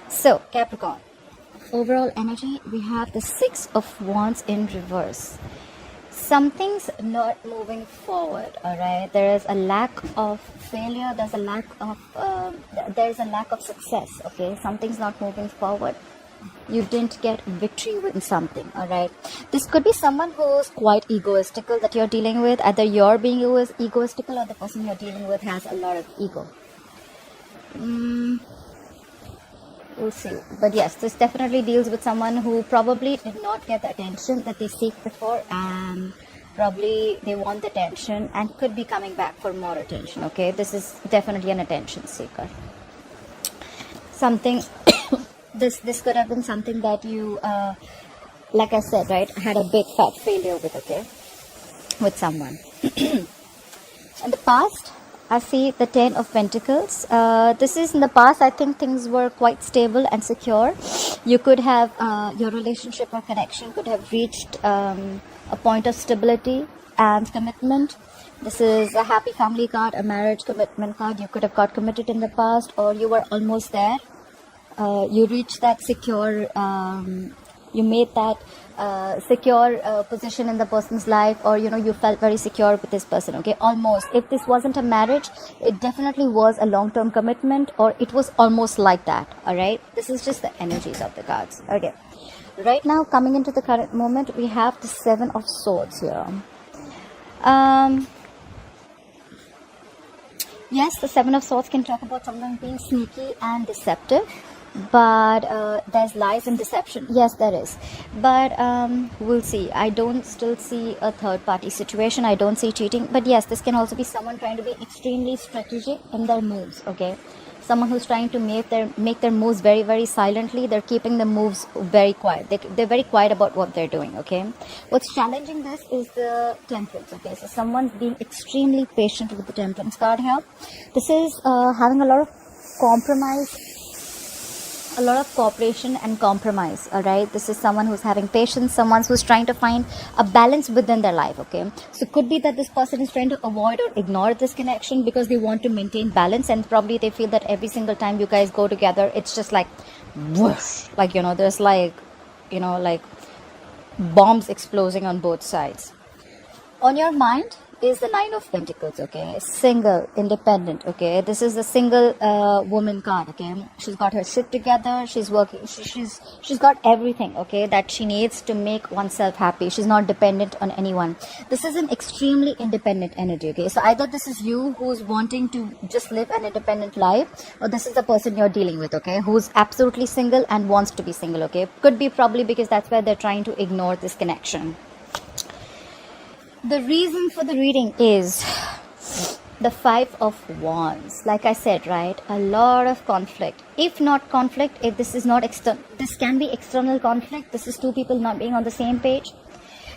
So, Capricorn, overall energy, we have the Six of Wands in reverse. Something's not moving forward, all right? There is a lack of failure, there's a lack of success, okay? Something's not moving forward. You didn't get victory with something, all right? This could be someone who's quite egoistical that you're dealing with. Either you're being egoistical or the person you're dealing with has a lot of ego. We'll see. But yes, this definitely deals with someone who probably did not get the attention that they seek before, and probably they want the attention and could be coming back for more attention, okay? This is definitely an attention seeker. Something, this could have been something that you, like I said, right, had a big fat failure with, okay? With someone. In the past, I see the Ten of Pentacles. This is in the past. I think things were quite stable and secure. You could have, your relationship or connection could have reached a point of stability and commitment. This is a happy family card, a marriage commitment card. You could have got committed in the past, or you were almost there. You reached that secure, you made that secure position in the person's life, or you felt very secure with this person, okay? Almost. If this wasn't a marriage, it definitely was a long-term commitment, or it was almost like that, all right? This is just the energies of the cards, okay? Right now, coming into the current moment, we have the Seven of Swords here. Yes, the Seven of Swords can talk about something being sneaky and deceptive. But there's lies and deception. Yes, there is. But we'll see. I don't still see a third party situation. I don't see cheating. But yes, this can also be someone trying to be extremely strategic in their moves, okay? Someone who's trying to make their moves very, very silently. They're keeping the moves very quiet. They're very quiet about what they're doing, okay? What's challenging this is the Temperance, okay? So someone's being extremely patient with the Temperance card here. This is having a lot of compromise, a lot of cooperation and compromise, all right? This is someone who's having patience, someone who's trying to find a balance within their life, okay? So it could be that this person is trying to avoid or ignore this connection because they want to maintain balance, and probably they feel that every single time you guys go together, it's just like whoosh, like there's like bombs exploding on both sides. On your mind is the Nine of Pentacles, okay? Single, independent, okay? This is a single woman card, okay? She's got her shit together. She's working. She's got everything, okay, that she needs to make oneself happy. She's not dependent on anyone. This is an extremely independent energy, okay? So either this is you who's wanting to just live an independent life, or this is the person you're dealing with, okay, who's absolutely single and wants to be single, okay? Could be probably because that's why they're trying to ignore this connection. The reason for the reading is the Five of Wands. Like I said, right, a lot of conflict. If not conflict, if this is not external, this can be external conflict. This is two people not being on the same page.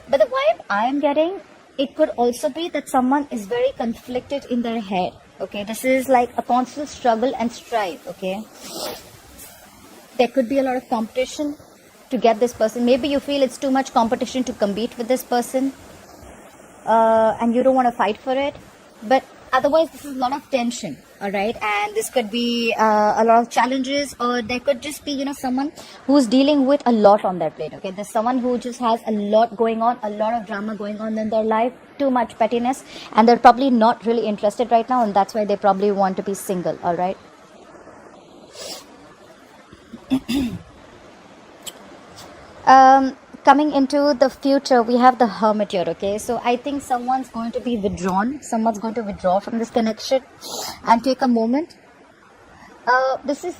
But the vibe I am getting, it could also be that someone is very conflicted in their head, okay? This is like a constant struggle and strife, okay? There could be a lot of competition to get this person. Maybe you feel it's too much competition to compete with this person. And you don't want to fight for it, but otherwise this is a lot of tension, all right? And this could be a lot of challenges, or there could just be someone who's dealing with a lot on their plate, okay? There's someone who just has a lot going on, a lot of drama going on in their life, too much pettiness, and they're probably not really interested right now, and that's why they probably want to be single, all right? Coming into the future, we have the Hermit here, okay? So I think someone's going to be withdrawn. Someone's going to withdraw from this connection and take a moment. This is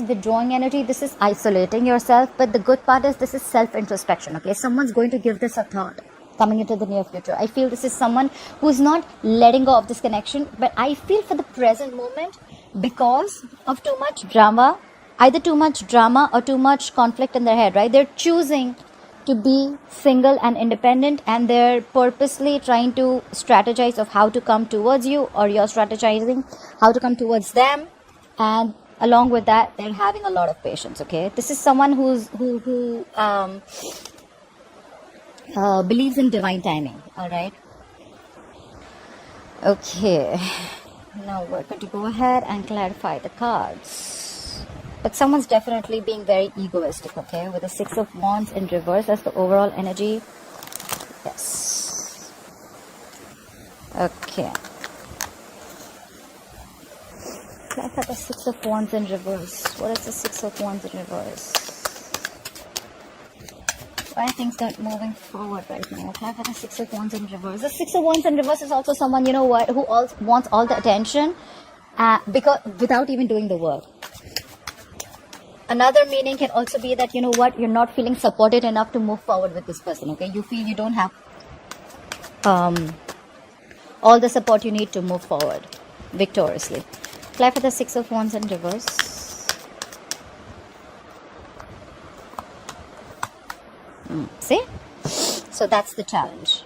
withdrawing energy. This is isolating yourself. But the good part is this is self-introspection, okay? Someone's going to give this a thought coming into the near future. I feel this is someone who's not letting go of this connection. But I feel for the present moment, because of too much drama, either too much drama or too much conflict in their head, right? They're choosing to be single and independent, and they're purposely trying to strategize of how to come towards you, or you're strategizing how to come towards them, and along with that they're having a lot of patience, okay? This is someone who believes in divine timing, all right? Okay, now we're going to go ahead and clarify the cards. But someone's definitely being very egoistic, okay? With the Six of Wands in reverse, that's the overall energy. Yes. Okay. Clarify the Six of Wands in reverse. What is the Six of Wands in reverse? Why are things not moving forward right now? Clarify the Six of Wands in reverse. The Six of Wands in reverse is also someone, you know what, who wants all the attention because without even doing the work. Another meaning can also be that, you know what, you're not feeling supported enough to move forward with this person, okay? You feel you don't have all the support you need to move forward victoriously. Clarify the Six of Wands in reverse. See? So that's the challenge.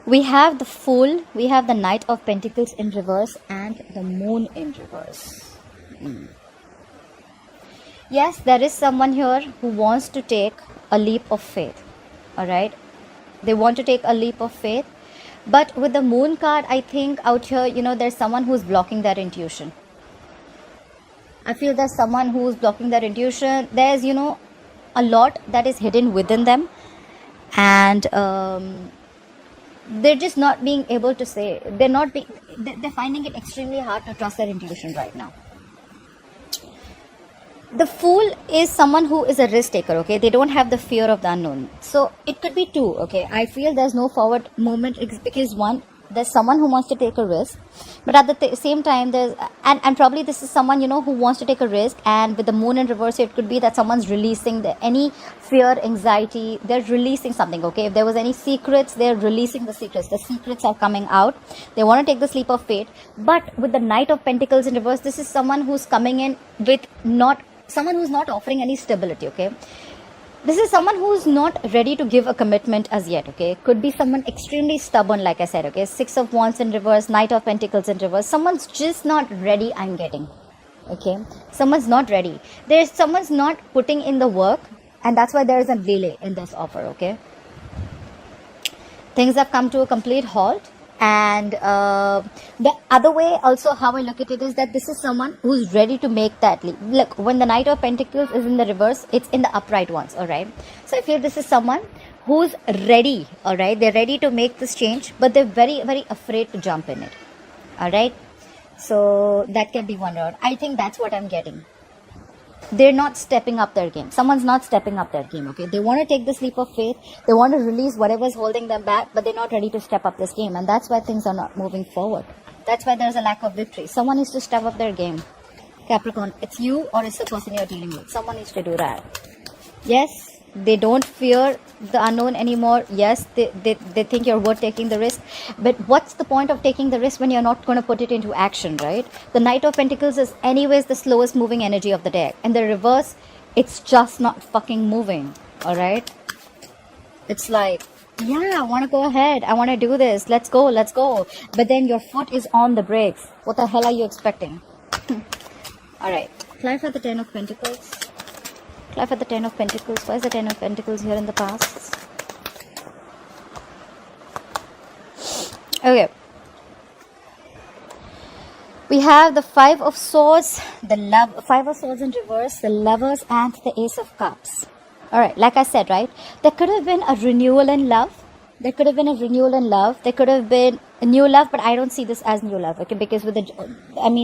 We have the Fool, we have the Knight of Pentacles in reverse, and the Moon in reverse. Yes, there is someone here who wants to take a leap of faith. Alright? They want to take a leap of faith. But with the Moon card, I think out here, you know, there's someone who's blocking their intuition. I feel there's someone who's blocking their intuition. There's, you know, a lot that is hidden within them. And they're just not being able to say. They're finding it extremely hard to trust their intuition right now. The Fool is someone who is a risk taker, okay? They don't have the fear of the unknown. So it could be two, okay? I feel there's no forward movement because one, there's someone who wants to take a risk, but at the same time there's and probably this is someone, you know, who wants to take a risk. And with the Moon in reverse, it could be that someone's releasing any fear, anxiety. They're releasing something, okay? If there was any secrets, they're releasing the secrets. The secrets are coming out. They want to take the leap of faith. But with the Knight of Pentacles in reverse, this is someone who's coming in with someone who's not offering any stability, okay? This is someone who's not ready to give a commitment as yet, okay? Could be someone extremely stubborn, like I said, okay? Six of Wands in reverse, Knight of Pentacles in reverse. Someone's just not ready, I'm getting, okay? Someone's not ready. Someone's not putting in the work, and that's why there is a delay in this offer, okay? Things have come to a complete halt. And the other way also, how I look at it is that this is someone who's ready to make that leap. Look, when the Knight of Pentacles is in the reverse, it's in the upright ones, all right? So I feel this is someone who's ready, all right? They're ready to make this change, but they're very, very afraid to jump in it, all right? So that can be one route. I think that's what I'm getting. They're not stepping up their game. Someone's not stepping up their game, okay? They want to take this leap of faith. They want to release whatever's holding them back, but they're not ready to step up this game. And that's why things are not moving forward. That's why there's a lack of victory. Someone needs to step up their game. Capricorn, it's you or it's the person you're dealing with. Someone needs to do that. Yes, they don't fear the unknown anymore. Yes, they think you're worth taking the risk. But what's the point of taking the risk when you're not going to put it into action, right? The Knight of Pentacles is anyways the slowest moving energy of the deck. And the reverse, it's just not fucking moving, all right? It's like, yeah, I want to go ahead. I want to do this. Let's go, let's go. But then your foot is on the brakes. What the hell are you expecting? All right, clarify the Ten of Pentacles. Clarify the Ten of Pentacles. Why is the Ten of Pentacles here in the past? Okay. We have the Five of Swords, Five of Swords in reverse, the Lovers, and the Ace of Cups. Alright, like I said, right? There could have been a renewal in love. There could have been a renewal in love. There could have been a new love, but I don't see this as new love, okay? Because with and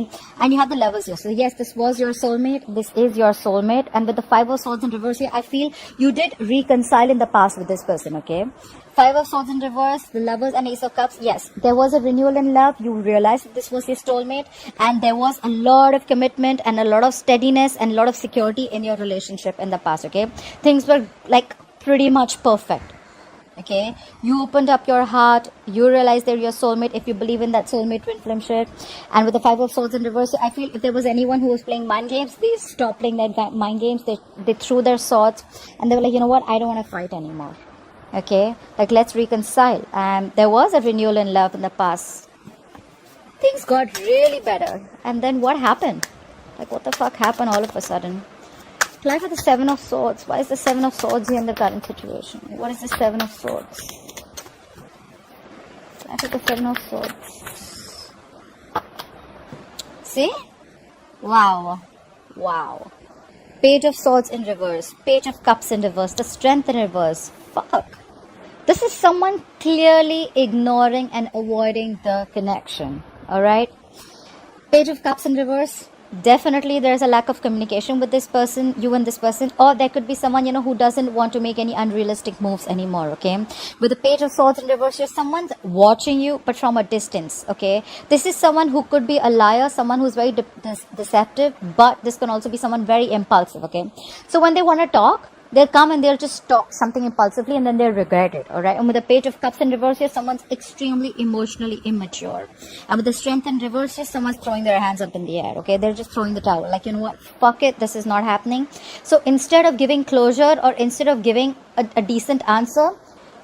you have the Lovers here. So yes, this was your soulmate. This is your soulmate. And with the Five of Swords in reverse here, I feel you did reconcile in the past with this person, okay? Five of Swords in reverse, the Lovers and Ace of Cups. Yes, there was a renewal in love. You realized that this was your soulmate. And there was a lot of commitment and a lot of steadiness and a lot of security in your relationship in the past, okay? Things were like pretty much perfect. Okay, you opened up your heart, you realized they're your soulmate if you believe in that soulmate twin flame shit. And with the Five of Swords in reverse, I feel if there was anyone who was playing mind games, they stopped playing that mind games. They threw their swords and they were like, you know what, I don't want to fight anymore. Okay, like let's reconcile. And there was a renewal in love in the past. Things got really better. And then what happened? Like what the fuck happened all of a sudden? Clarify the Seven of Swords. Why is the Seven of Swords here in the current situation? What is the Seven of Swords? Clarify the Seven of Swords. See? Wow. Wow. Page of Swords in reverse. Page of Cups in reverse. The Strength in reverse. Fuck. This is someone clearly ignoring and avoiding the connection. Alright? Page of Cups in reverse. Definitely there's a lack of communication with this person, you and this person, or there could be someone, who doesn't want to make any unrealistic moves anymore, okay? With the Page of Swords in reverse, someone's watching you, but from a distance, okay? This is someone who could be a liar, someone who's very deceptive, but this can also be someone very impulsive, okay? So when they want to talk, they'll come and they'll just talk something impulsively and then they'll regret it, alright? And with the Page of Cups in reverse here, someone's extremely emotionally immature. And with the Strength in reverse here, someone's throwing their hands up in the air, okay? They're just throwing the towel. Like, you know what? Fuck it. This is not happening. So instead of giving closure or instead of giving a decent answer,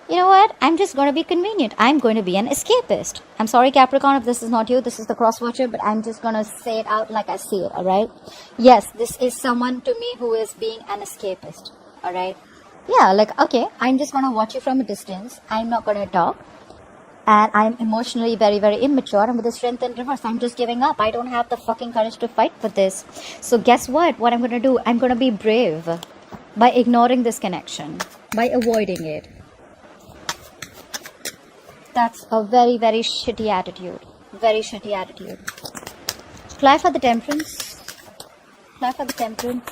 you know what? I'm just going to be convenient. I'm going to be an escapist. I'm sorry, Capricorn, if this is not you. This is the cross watcher, but I'm just going to say it out like I see it, alright? Yes, this is someone to me who is being an escapist. Alright, yeah, like, okay, I'm just gonna watch you from a distance. I'm not gonna talk, and I'm emotionally very, very immature. And with the Strength in reverse, I'm just giving up. I don't have the fucking courage to fight for this. So guess what I'm gonna do? I'm gonna be brave by ignoring this connection, by avoiding it. That's a very, very shitty attitude. Very shitty attitude. Fly for the Temperance. Fly for the Temperance.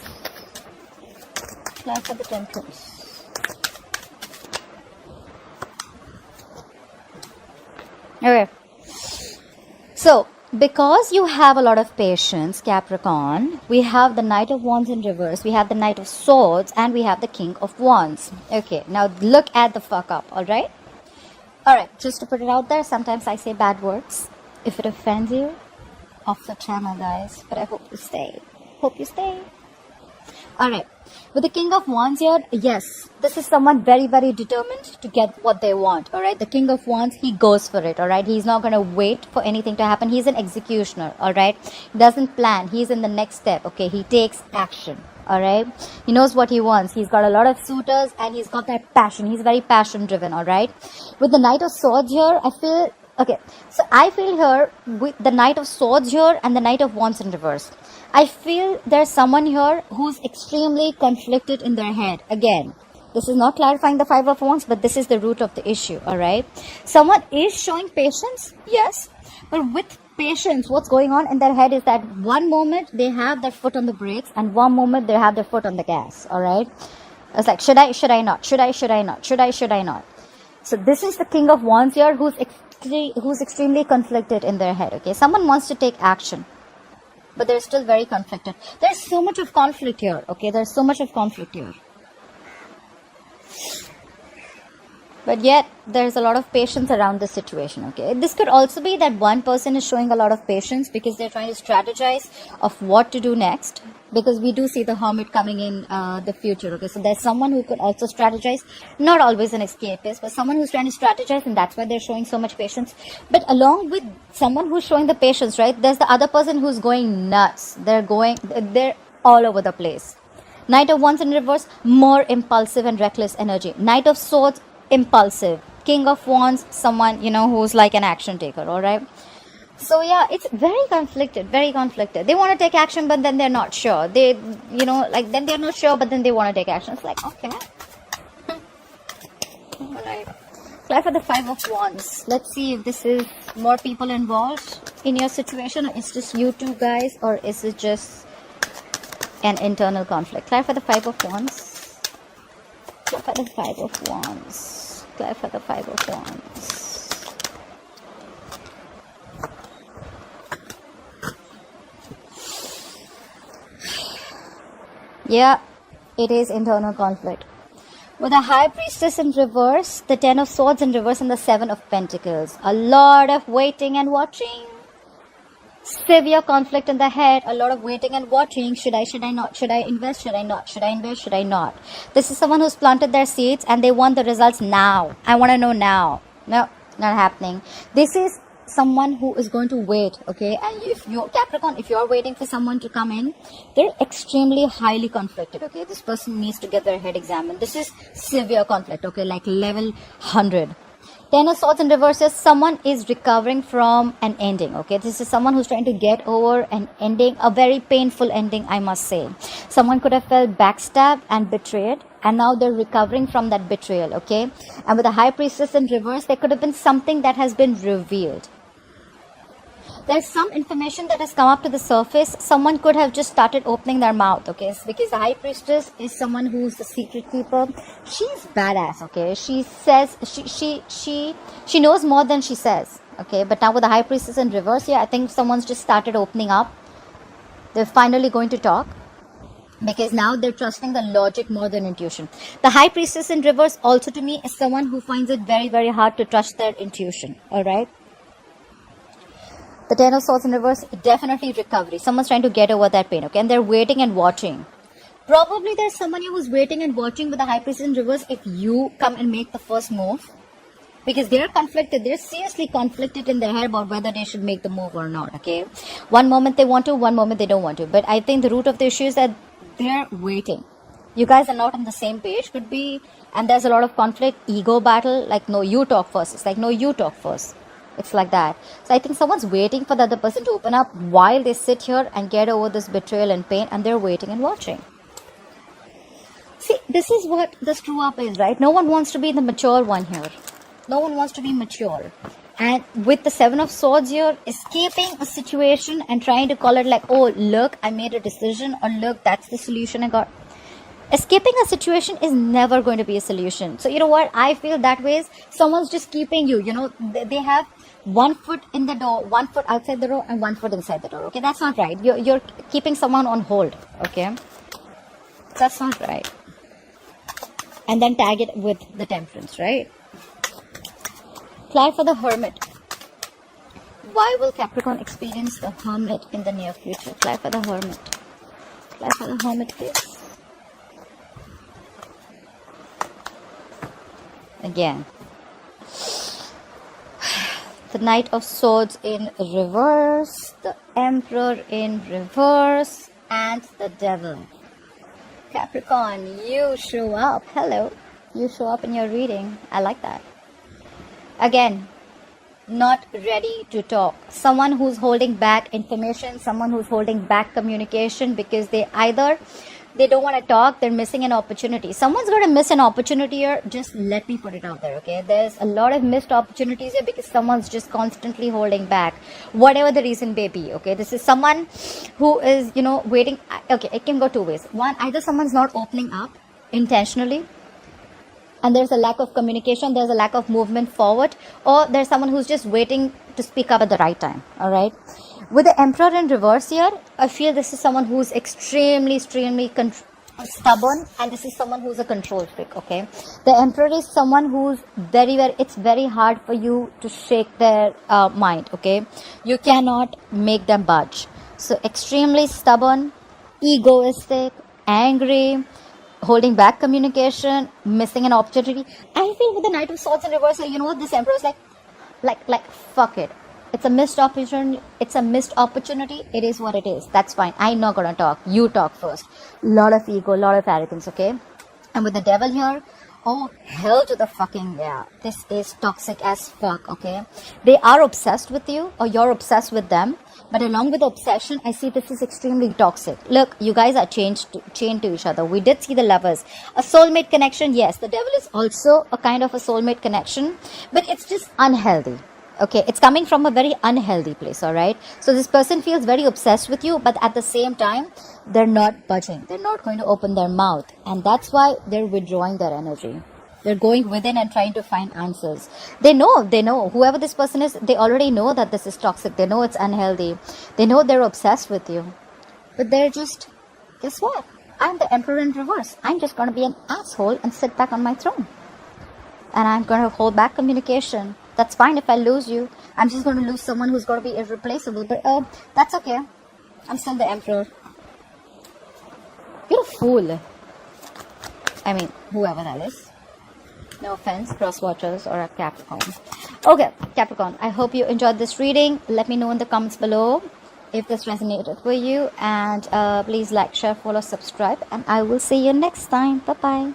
Fly for the Temperance. Okay. So, because you have a lot of patience, Capricorn, we have the Knight of Wands in reverse, we have the Knight of Swords, and we have the King of Wands. Okay, now look at the fuck up, alright? Alright, just to put it out there, sometimes I say bad words. If it offends you, off the channel, guys. But I hope you stay. Hope you stay. Alright, with the King of Wands here, yes, this is someone very, very determined to get what they want, alright? The King of Wands, he goes for it, alright? He's not going to wait for anything to happen. He's an executioner, alright? He doesn't plan. He's in the next step, okay? He takes action, alright? He knows what he wants. He's got a lot of suitors and he's got that passion. He's very passion driven, alright? With the Knight of Swords here, I feel, okay, so I feel here with the Knight of Swords here and the Knight of Wands in reverse. I feel there's someone here who's extremely conflicted in their head. Again, this is not clarifying the Five of Wands, but this is the root of the issue, alright? Someone is showing patience, yes, but with patience, what's going on in their head is that one moment they have their foot on the brakes and one moment they have their foot on the gas, alright? It's like, should I not? Should I not? So this is the King of Wands here who's extremely conflicted in their head, okay? Someone wants to take action, but they're still very conflicted. There's so much of conflict here, okay? There's so much of conflict here. But yet, there's a lot of patience around this situation, okay? This could also be that one person is showing a lot of patience because they're trying to strategize of what to do next. Because we do see the Hermit coming in the future, okay? So there's someone who could also strategize. Not always an escapist, but someone who's trying to strategize, and that's why they're showing so much patience. But along with someone who's showing the patience, right? There's the other person who's going nuts. They're all over the place. Knight of Wands in reverse, more impulsive and reckless energy. Knight of Swords, impulsive. King of Wands, someone, who's like an action taker, alright? So yeah, it's very conflicted. They want to take action, but then they're not sure. Then they're not sure, but then they want to take action. It's like, okay. Alright. Fly for the Five of Wands. Let's see if this is more people involved in your situation, or it's just you two guys, or is it just an internal conflict? Fly for the Five of Wands. Fly for the Five of Wands. Fly for the Five of Wands. Yeah, it is internal conflict. With the High Priestess in reverse, the Ten of Swords in reverse, and the Seven of Pentacles. A lot of waiting and watching. Severe conflict in the head. A lot of waiting and watching. Should I not? Should I invest? Should I not? Should I invest? Should I not? This is someone who's planted their seeds and they want the results now. I want to know now. No, not happening. This is someone who is going to wait, okay? And if you're Capricorn, if you're waiting for someone to come in, they're extremely highly conflicted, okay? This person needs to get their head examined. This is severe conflict, okay? Like level 100. Ten of Swords in reverse is someone is recovering from an ending. Okay, this is someone who's trying to get over an ending, a very painful ending, I must say. Someone could have felt backstabbed and betrayed, and now they're recovering from that betrayal. Okay, and with the High Priestess in reverse, there could have been something that has been revealed. There's some information that has come up to the surface. Someone could have just started opening their mouth, okay? Because the High Priestess is someone who's the secret keeper. She's badass, okay? She says, she knows more than she says, okay? But now with the High Priestess in reverse here, I think someone's just started opening up. They're finally going to talk, because now they're trusting the logic more than intuition. The High Priestess in reverse also to me is someone who finds it very, very hard to trust their intuition, all right? The Ten of Swords in reverse, definitely recovery. Someone's trying to get over that pain, okay? And they're waiting and watching. Probably there's someone who's waiting and watching with the High Priestess in reverse if you come and make the first move. Because they're conflicted. They're seriously conflicted in their head about whether they should make the move or not, okay? One moment they want to, one moment they don't want to. But I think the root of the issue is that they're waiting. You guys are not on the same page, could be. And there's a lot of conflict, ego battle. Like, no, you talk first. It's like, no, you talk first. It's like that. So I think someone's waiting for the other person to open up while they sit here and get over this betrayal and pain, and they're waiting and watching. See, this is what the screw up is, right? No one wants to be the mature one here. No one wants to be mature. And with the Seven of Swords here, escaping a situation and trying to call it like, oh, look, I made a decision, or look, that's the solution I got. Escaping a situation is never going to be a solution. So you know what? I feel that way is someone's just keeping you, you know, they have one foot in the door, one foot outside the door, and one foot inside the door. Okay, that's not right. You're keeping someone on hold. Okay, that's not right. And then tag it with the Temperance, right? Apply for the Hermit. Why will Capricorn experience the Hermit in the near future? Apply for the Hermit. Apply for the Hermit, please. Again, the Knight of Swords in reverse, the Emperor in reverse, and the Devil. Capricorn, you show up. Hello. You show up in your reading. I like that. Again, not ready to talk. Someone who's holding back information, someone who's holding back communication because they don't want to talk, they're missing an opportunity. Someone's going to miss an opportunity here. Just let me put it out there, okay? There's a lot of missed opportunities here because someone's just constantly holding back, whatever the reason may be, okay? This is someone who is, you know, waiting. Okay, it can go two ways. One, either someone's not opening up intentionally, and there's a lack of communication, there's a lack of movement forward, or there's someone who's just waiting to speak up at the right time, all right? With the Emperor in reverse here, I feel this is someone who's extremely stubborn, and this is someone who's a control freak, okay? The Emperor is someone who's it's very hard for you to shake their mind, okay? You cannot make them budge. So extremely stubborn, egoistic, angry, holding back communication, missing an opportunity. I feel with the Knight of Swords in reverse, you know what, this Emperor is like fuck it. It's a missed opportunity. It's a missed opportunity. It is what it is. That's fine. I'm not gonna talk. You talk first. Lot of ego, lot of arrogance, okay? And with the Devil here, oh, hell to the fucking yeah. This is toxic as fuck, okay? They are obsessed with you, or you're obsessed with them. But along with the obsession, I see this is extremely toxic. Look, you guys are chained to each other. We did see the Lovers. A soulmate connection, yes. The Devil is also a kind of a soulmate connection, but it's just unhealthy. Okay, it's coming from a very unhealthy place, all right? So this person feels very obsessed with you, but at the same time, they're not budging. They're not going to open their mouth. And that's why they're withdrawing their energy. They're going within and trying to find answers. They know. Whoever this person is, they already know that this is toxic. They know it's unhealthy. They know they're obsessed with you. But they're just, guess what? I'm the Emperor in reverse. I'm just going to be an asshole and sit back on my throne. And I'm going to hold back communication. That's fine if I lose you. I'm just going to lose someone who's going to be irreplaceable. But that's okay. I'm still the Emperor. You're a fool. I mean, whoever that is. No offense, cross watchers or a Capricorn. Okay, Capricorn, I hope you enjoyed this reading. Let me know in the comments below if this resonated for you. And please like, share, follow, subscribe. And I will see you next time. Bye-bye.